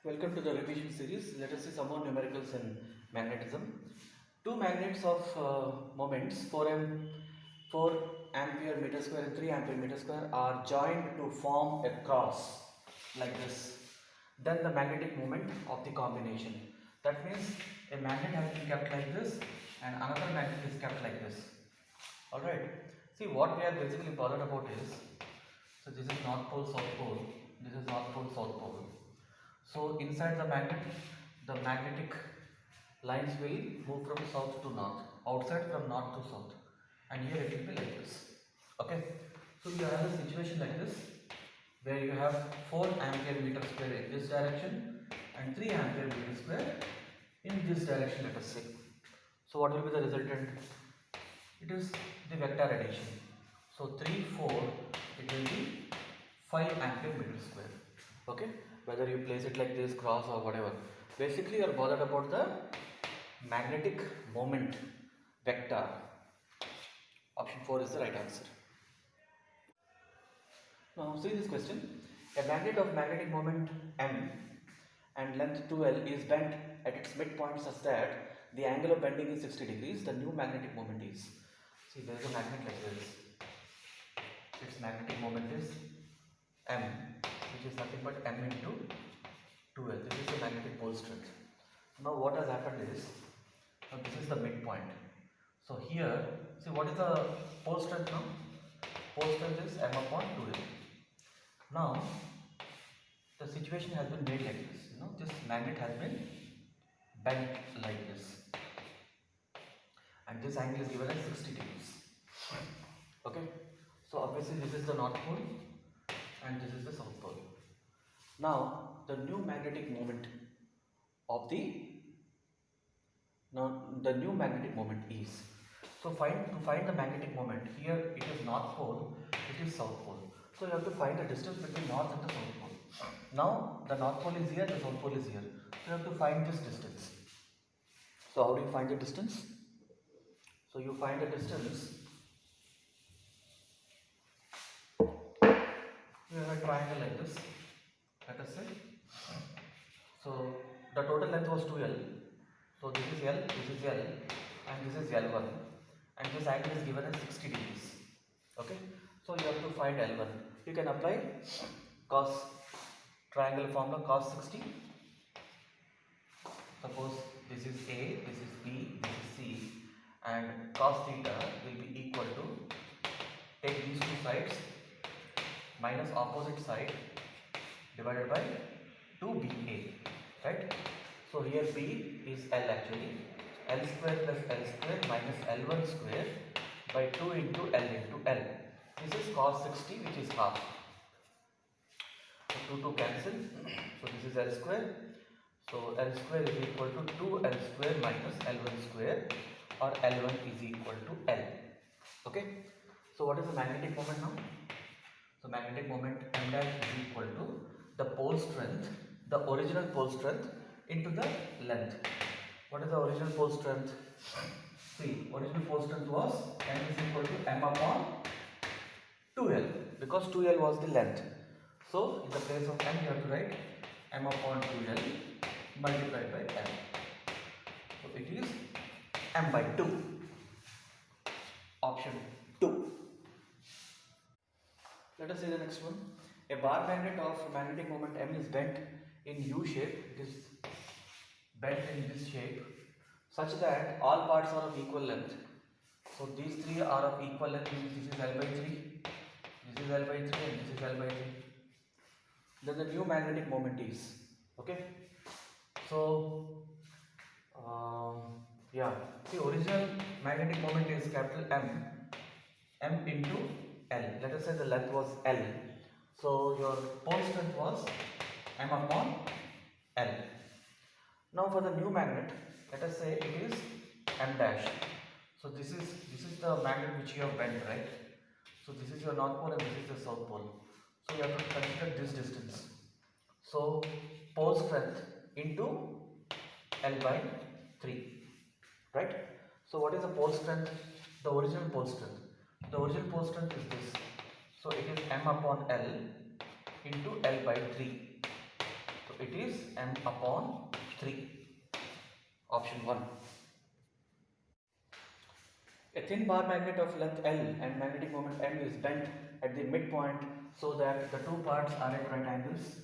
Welcome to the revision series. Let us see some more numericals in magnetism. Two magnets of moments 4 ampere meter square and 3 ampere meter square are joined to form a cross like this. Then the magnetic moment of the combination. That means a magnet has been kept like this and another magnet is kept like this. Alright. See, what we are basically bothered about is, so this is North Pole, South Pole, this is North Pole, South Pole. So inside the magnet, the magnetic lines will move from south to north, outside from north to south, and here it will be like this. Okay, so you have a situation like this where you have 4 ampere meter square in this direction and 3 ampere meter square in this direction, let us say. So what will be the resultant? It is the vector addition. So 3, 4, it will be 5 ampere meter square. Okay, whether you place it like this, cross or whatever. Basically you are bothered about the magnetic moment vector. Option 4 is the right answer. Now see this question. A magnet of magnetic moment M and length 2L is bent at its midpoint such that the angle of bending is 60 degrees. The new magnetic moment is. See, there is a magnet like this. Its magnetic moment is M, which is nothing but M into 2L. This is the magnetic pole strength. Now what has happened is, now this is the midpoint. So here, see what is the pole strength now? Pole strength is M upon 2L. Now, the situation has been made like this. This magnet has been bent like this. And this angle is given as 60 degrees. Okay. So obviously this is the North Pole and this is the South Pole. Now the new magnetic moment of the new magnetic moment is, so to find the magnetic moment, here it is North Pole, it is South Pole. So you have to find the distance between North and the South Pole. Now the North Pole is here, the South Pole is here. So you have to find this distance. So how do you find the distance? So you find the distance. You have a triangle like this, let us say. So the total length was 2L. So this is L, this is L, and this is L1, and this angle is given as 60 degrees. Okay, so you have to find L1. You can apply cos triangle formula cos 60. Suppose this is A, this is B, this is C, and cos theta will be equal to, take these two sides minus opposite side divided by 2BA, right? So here B is L actually, L square plus L square minus L1 square by 2 into L into L. This is cos 60, which is half. So 2 cancel, so this is L square. So L square is equal to 2L square minus L1 square, or L1 is equal to L. Okay, so what is the magnetic moment now? So magnetic moment M dash is equal to the pole strength, the original pole strength into the length. What is the original pole strength? See, original pole strength was M is equal to M upon 2L, because 2L was the length. So in the place of M you have to write M upon 2L multiplied by L. So it is M by 2. Option 2. Let us see the next one. A bar magnet of magnetic moment M is bent in U shape. It is bent in this shape such that all parts are of equal length. So these three are of equal length. This is L by 3, this is L by 3, and this is L by 3. Then the new magnetic moment is, okay. So the original magnetic moment is capital M into L. Let us say the length was L. So your pole strength was M upon L. Now for the new magnet, let us say it is M dash. So this is the magnet which you have bent, right? So this is your North Pole and this is the South Pole. So you have to consider this distance. So pole strength into L by 3, right? So what is the pole strength? The original pole strength. The original pole strength is this. So it is M upon L into L by 3. So it is m upon 3. Option 1. A thin bar magnet of length L and magnetic moment M is bent at the midpoint so that the two parts are at right angles.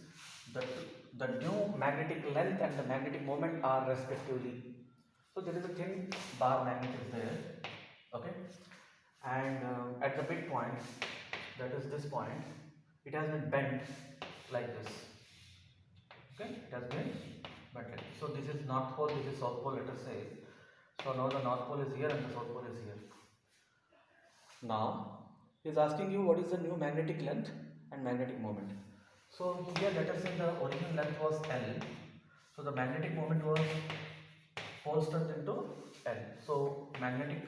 The new magnetic length and the magnetic moment are respectively. So there is a thin bar magnet is there, okay, and at the midpoint, that is this point, it has been bent like this. Okay, it has been bent like this. So this is north pole, this is south pole, let us say. So now the north pole is here and the south pole is here. Now he is asking you what is the new magnetic length and magnetic moment. So here let us say the original length was L. So the magnetic moment was pole strength into L. So magnetic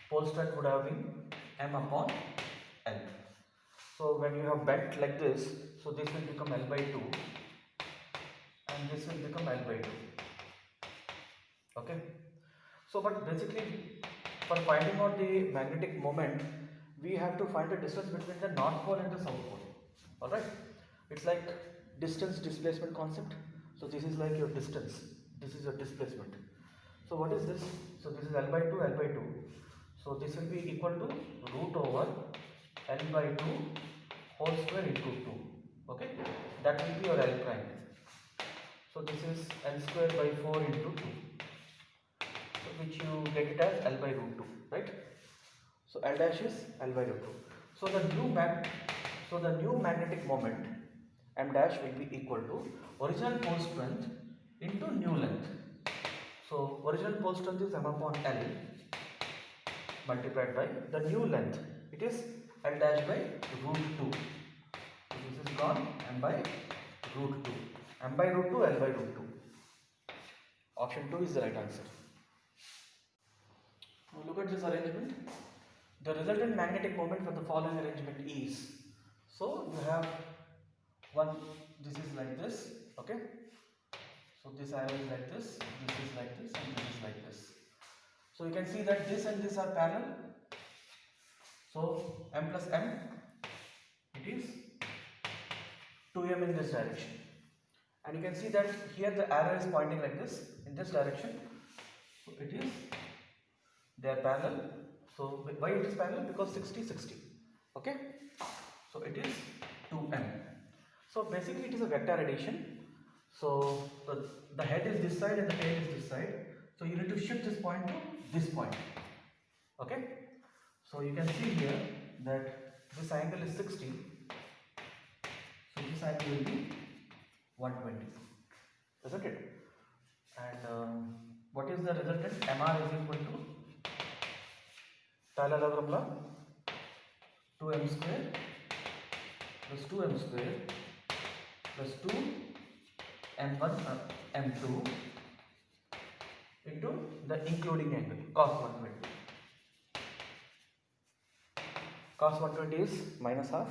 pole strength would have been M upon L. So when you have bent like this, so this will become L by 2 and this will become L by 2. Okay. So but basically for finding out the magnetic moment, we have to find the distance between the north pole and the south pole. Alright. It's like distance displacement concept. So this is like your distance. This is your displacement. So what is this? So this is L by 2, L by 2. So this will be equal to root over L by 2 whole square into 2. Okay. That will be your L prime. So this is L square by 4 into 2. So which you get it as L by root 2. Right. So L dash is L by root 2. So the new magnetic moment M dash will be equal to original pole strength into new length. So original pole strength is M upon L multiplied by the new length. It is L dash by root 2. So this is gone M by root 2. M by root 2, L by root 2. Option 2 is the right answer. Now look at this arrangement. The resultant magnetic moment for the following arrangement is, so you have one, this is like this, okay, so this arrow is like this is like this and this is like this. So you can see that this and this are parallel, so M plus M, it is 2M in this direction, and you can see that here the arrow is pointing like this in this direction, so it is, they are parallel. So why it is parallel? Because 60 60. Okay. So it is 2m. So basically it is a vector addition. So the head is this side and the tail is this side. So you need to shift this point to this point. Okay. So you can see here that this angle is 60. So this angle will be 120. Isn't it? And what is the resultant? Mr is equal to parallelogram law 2m square plus 2m square plus 2 m1 m2 into the including angle cos 120. Cos 120 is minus half.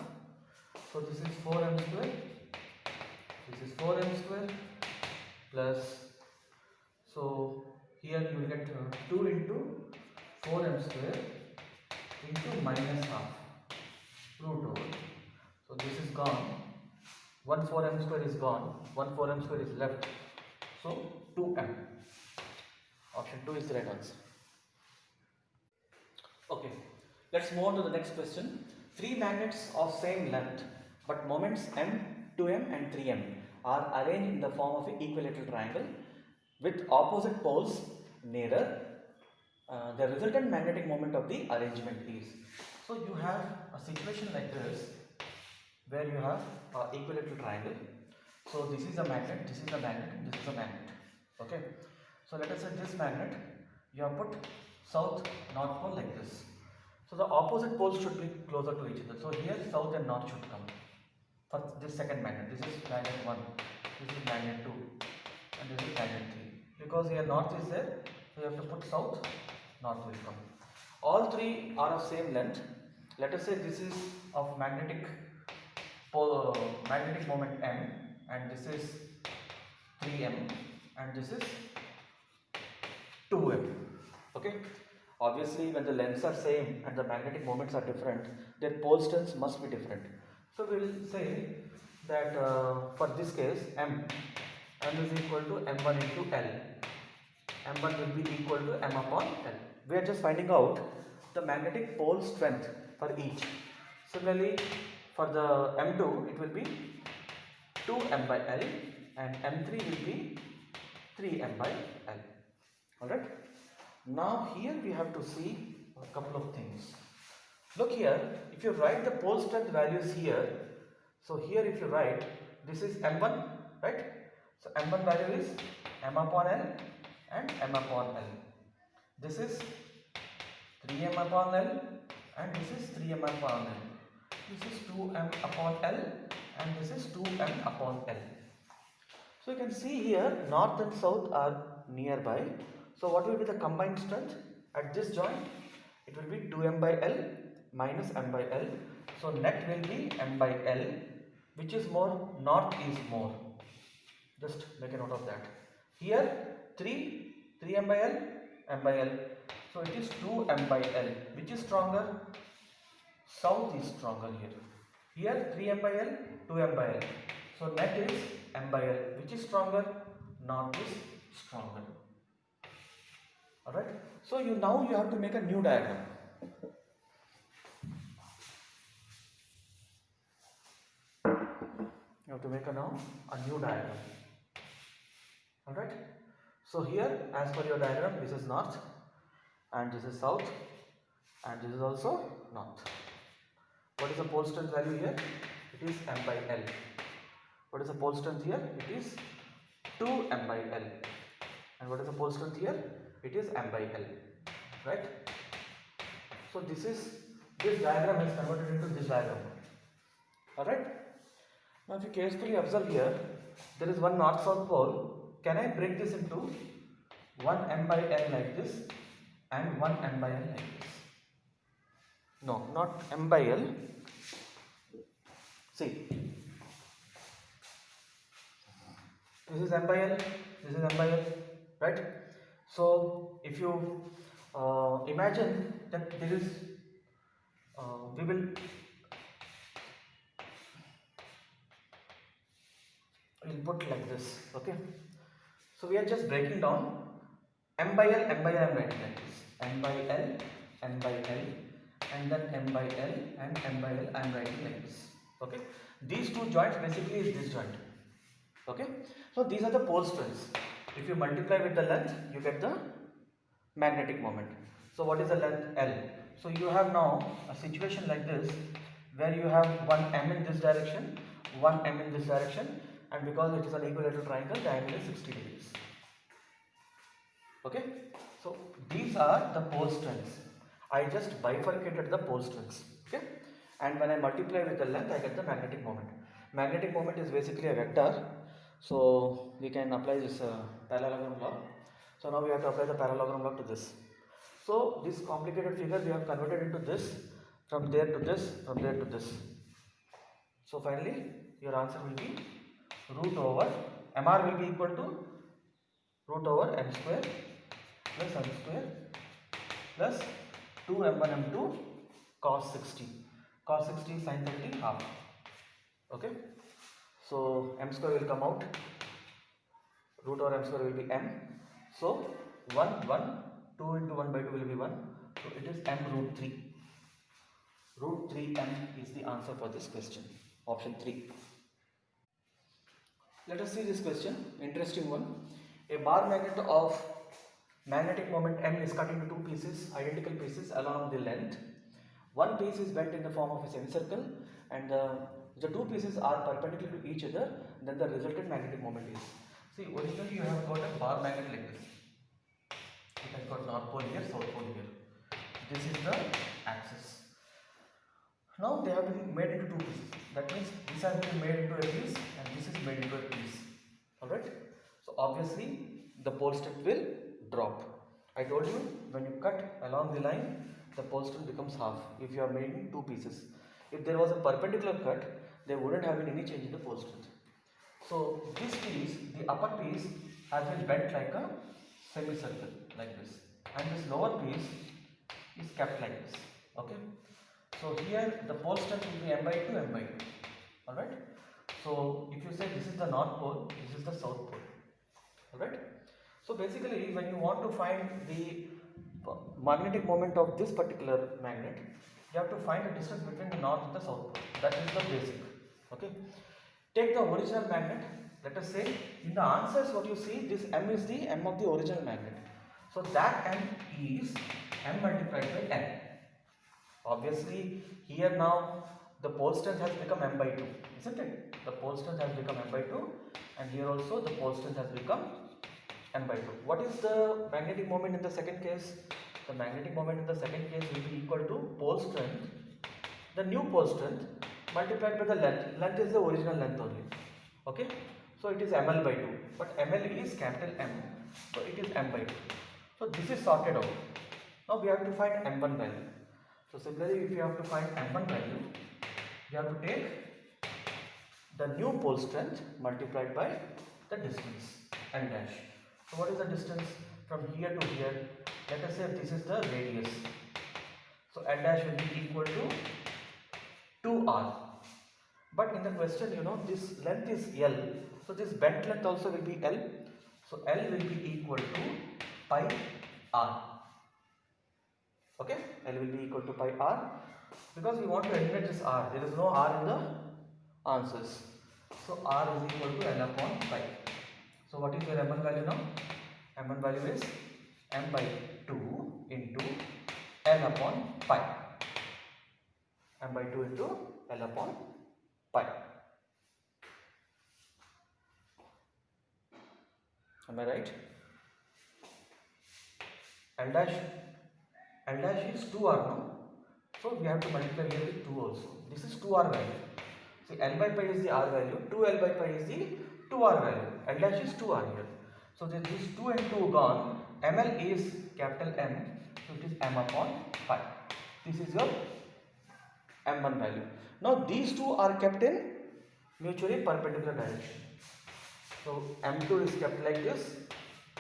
So this is 4m square. This is 4m square plus, so here you will get 2 into 4m square into minus half root over. So this is gone. 1 4m square is gone. 1 4m square is left. So 2m. Option 2 is the right answer. Okay. Let's move on to the next question. Three magnets of same length but moments m, 2m and 3m are arranged in the form of an equilateral triangle with opposite poles nearer. The resultant magnetic moment of the arrangement is. So you have a situation like this where you have an equilateral triangle. So this is a magnet, this is a magnet, and this is a magnet. Okay. So let us say this magnet, you have put south, north pole like this. So the opposite poles should be closer to each other. So here south and north should come. For this second magnet, this is magnet 1, this is magnet 2, and this is magnet 3. Because here north is there, so you have to put south, north will come. All three are of same length. Let us say this is of magnetic moment m, and this is 3m, and this is 2m. Okay. Obviously, when the lengths are same and the magnetic moments are different, their pole strengths must be different. So we will say that for this case m, M is equal to M1 into L. M1 will be equal to M upon L. We are just finding out the magnetic pole strength for each. Similarly, for the M2, it will be 2M by L, and M3 will be 3M by L. Alright. Now here we have to see a couple of things. Look here, if you write the pole strength values here, so here if you write, this is M1, right? So M1 value is M upon L and M upon L. This is 3M upon L and this is 3M upon L. This is 2M upon L and this is 2M upon L. So you can see here north and south are nearby. So what will be the combined strength at this joint? It will be 2M by L minus M by L. So net will be M by L. Which is more? North is more. Just make a note of that. Here 3M by L, M by L. So it is 2M by L. Which is stronger? South is stronger here. Here 3M by L, 2M by L. So net is M by L. Which is stronger? North is stronger. Alright. So now you have to make a new diagram. You have to make now a new diagram. Alright. So here, as per your diagram, this is north and this is south and this is also north. What is the pole strength value here? It is M by L. What is the pole strength here? It is 2M by L. And what is the pole strength here? It is M by L. Right? So this diagram is converted into this diagram. Alright? Now if you carefully observe here, there is one north-south pole. Can I break this into one M by L like this and one M by L like this? No, not M by L. See, this is M by L, this is M by L, right? So if you imagine that there is, we will put like this, okay? So we are just breaking down M by L, M by L, I'm writing like this. M by L, M by L, and then M by L and M by L, I'm writing like this. Okay. These two joints basically is this joint. Okay. So these are the pole strengths. If you multiply with the length, you get the magnetic moment. So what is the length? L. So you have now a situation like this where you have one M in this direction, one M in this direction, and because it is an equilateral triangle, the angle is 60 degrees. Okay. So these are the pole strengths. I just bifurcated the pole strengths. Okay. And when I multiply with the length, I get the magnetic moment. Magnetic moment is basically a vector. So we can apply this parallelogram law. So now we have to apply the parallelogram law to this. So this complicated figure we have converted into this, from there to this, from there to this. So finally your answer will be root over, MR will be equal to root over M square plus M square plus 2M1 M2 cos 60. Cos 60 sin 30 half. Okay. So M square will come out. Root over M square will be M. So 1, 2 into 1 by 2 will be 1. So it is M root 3. Root 3M is the answer for this question. Option 3. Let us see this question. Interesting one. A bar magnet of magnetic moment M is cut into two pieces, identical pieces along the length. One piece is bent in the form of a semicircle, and the two pieces are perpendicular to each other. Then the resultant magnetic moment is. See, originally you have got a bar magnet like this. It has got north pole here, south pole here. This is the axis. Now they have been made into two pieces. That means this has been made into a piece and this is made into a piece. Alright? So obviously the pole strength will drop. I told you when you cut along the line, the pole strength becomes half if you are making two pieces. If there was a perpendicular cut, there wouldn't have been any change in the pole strength. So this piece, the upper piece, has been bent like a semicircle like this, and this lower piece is kept like this. Okay. So here the pole strength will be M by 2, M by 2. Alright. So if you say this is the north pole, this is the south pole. right? So basically when you want to find the magnetic moment of this particular magnet, you have to find the distance between the north and the south pole. That is the basic. Okay. Take the original magnet. Let us say in the answers what you see, this M is the M of the original magnet. So that M is M multiplied by N. Obviously here now the pole strength has become M by 2, isn't it? The pole strength has become M by 2, and here also the pole strength has become M by 2. What is the magnetic moment in the second case? The magnetic moment in the second case will be equal to pole strength, the new pole strength multiplied by the length. Length is the original length only. Okay, so it is ml by 2, but ml is capital M, so it is M by 2. So this is sorted out. Now we have to find M1 value. So similarly, if you have to find M1 value, you have to take the new pole strength multiplied by the distance N dash. So what is the distance from here to here? Let us say this is the radius. So N dash will be equal to 2r. But in the question, you know, this length is L. So this bent length also will be L. So L will be equal to pi r. Okay, L will be equal to pi r, because we want to eliminate this r. There is no r in the answers. So r is equal to L upon pi. So what is your M1 value now? M1 value is M by 2 into L upon pi. M by 2 into L upon pi. Am I right? L dash is 2r now. So we have to multiply here with 2 also. This is 2r value. See, L by pi is the r value, 2L by pi is the 2r value. L dash is 2r here. So this 2 and 2 gone. ML is capital M, so it is M upon pi. This is your M1 value. Now these two are kept in mutually perpendicular direction. So M2 is kept like this,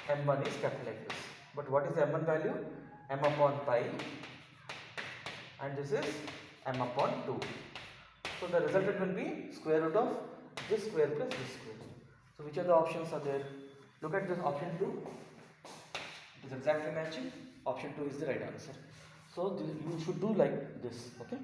M1 is kept like this. But what is the M1 value? M upon pi, and this is M upon 2. So the resultant will be square root of this square plus this square. So which of the options are there? Look at this option 2. It is exactly matching. Option 2 is the right answer. So you should do like this. Okay.